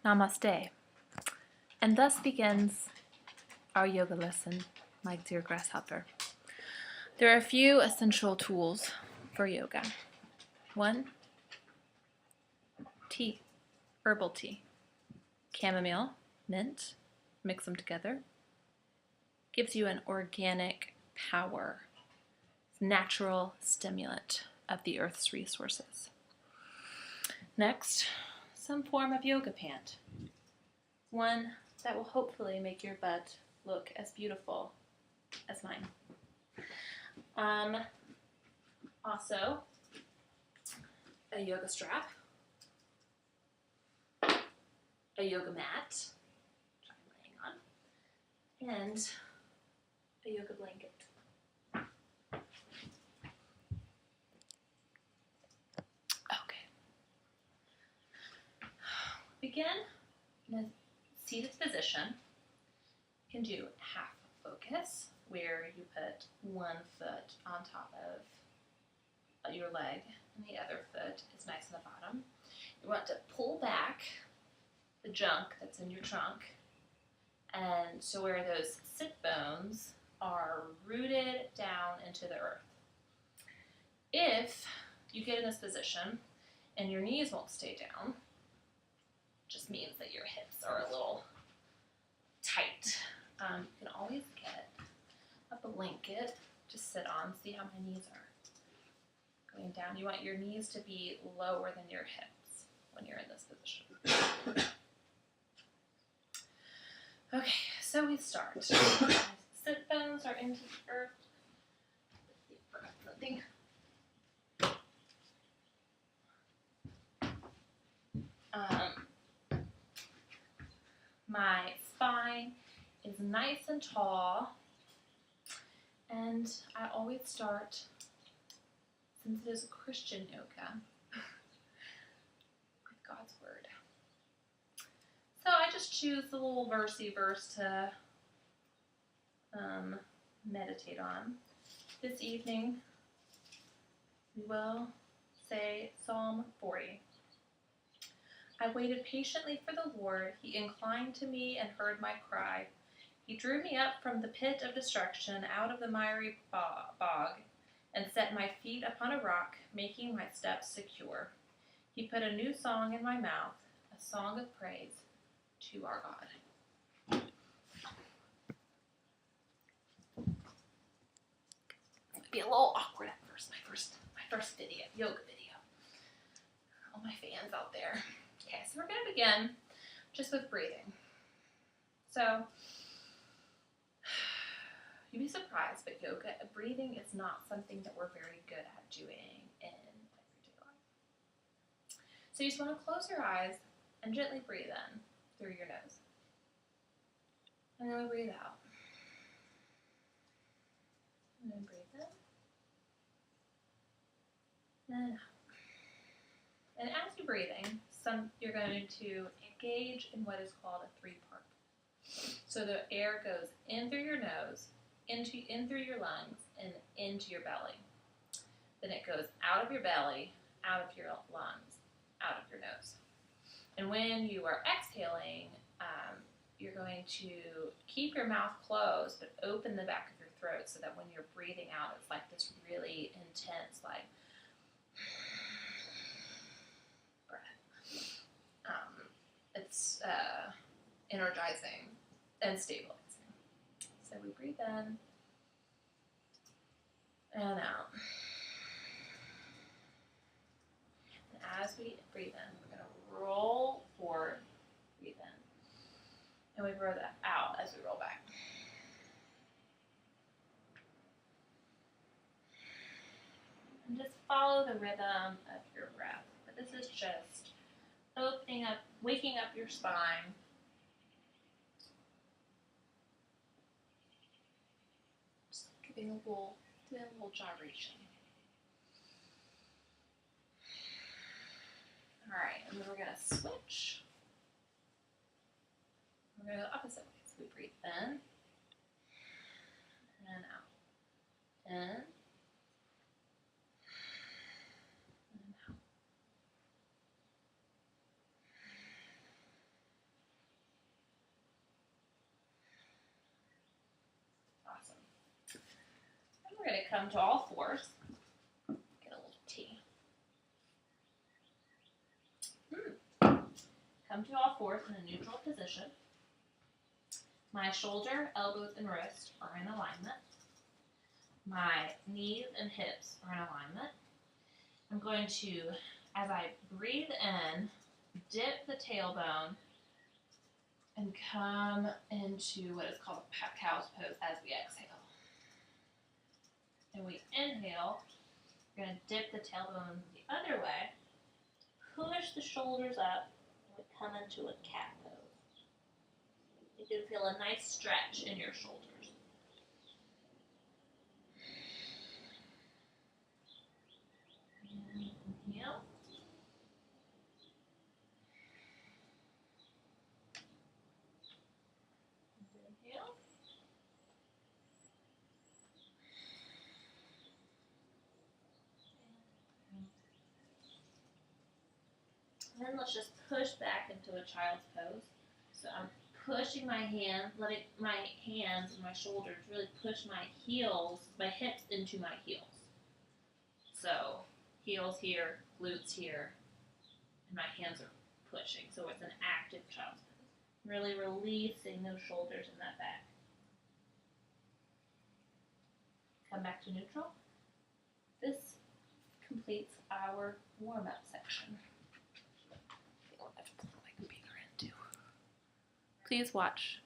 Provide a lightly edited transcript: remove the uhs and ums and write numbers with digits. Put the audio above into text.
Namaste. And thus begins our yoga lesson, my dear grasshopper. There are a few essential tools for yoga. One, tea, herbal tea. Chamomile, mint, mix them together. Gives you an organic power, natural stimulant of the earth's resources. Next, some form of yoga pant. One that will hopefully make your butt look as beautiful as mine. Also, a yoga strap, a yoga mat, which I'm laying on, and a yoga blanket. Okay. Begin in a seated position. You can do half focus, where you put one foot on top of your leg and the other foot is nice on the bottom. You want to pull back the junk that's in your trunk, and so where those sit bones are rooted down into the earth. If you get in this position and your knees won't stay down, it just means that your hips are a little tight. You can always get a blanket to sit on. See how my knees are going down. You want your knees to be lower than your hips when you're in this position. Okay, so we start. Sit bones are into the earth. Nothing. My spine is nice and tall, and I always start, since it is a Christian yoga, with God's Word. So I just choose the little versey verse to meditate on. This evening, we will say Psalm 40. I waited patiently for the Lord. He inclined to me and heard my cry. He drew me up from the pit of destruction, out of the miry bog, and set my feet upon a rock, making my steps secure. He put a new song in my mouth, a song of praise to our God. It'd be a little awkward at first, my first video, yoga video. All my fans out there. Okay, so we're going to begin just with breathing. So, you'd be surprised, but yoga, breathing is not something that we're very good at doing in everyday life. So you just want to close your eyes and gently breathe in through your nose. And then we breathe out. And then breathe in. And out. And as you're breathing, you're going to engage in what is called a three-part. So the air goes in through your nose, in through your lungs, and into your belly. Then it goes out of your belly, out of your lungs, out of your nose. And when you are exhaling, you're going to keep your mouth closed, but open the back of your throat so that when you're breathing out, it's like this really intense, like, it's energizing and stabilizing. So we breathe in and out. And as we breathe in, we're going to roll forward, breathe in. And we roll that out as we roll back. And just follow the rhythm of your breath. But this is just opening up, waking up your spine. Just doing a little gyration. All right, and then we're going to switch. We're going to go the opposite way. So we breathe in and out. In. And out. We're going to come to all fours. Get a little tea. Come to all fours in a neutral position. My shoulder, elbows, and wrist are in alignment. My knees and hips are in alignment. I'm going to, as I breathe in, dip the tailbone and come into what is called a cow's pose as we exhale. And we inhale, we're going to dip the tailbone the other way, push the shoulders up, and we come into a cat pose. You can feel a nice stretch in your shoulders. And inhale. Inhale. And then let's just push back into a child's pose. So I'm pushing my hands, letting my hands and my shoulders really push my heels, my hips into my heels. So heels here, glutes here, and my hands are pushing. So it's an active child's pose. Really releasing those shoulders and that back. Come back to neutral. This completes our warm-up section. Please watch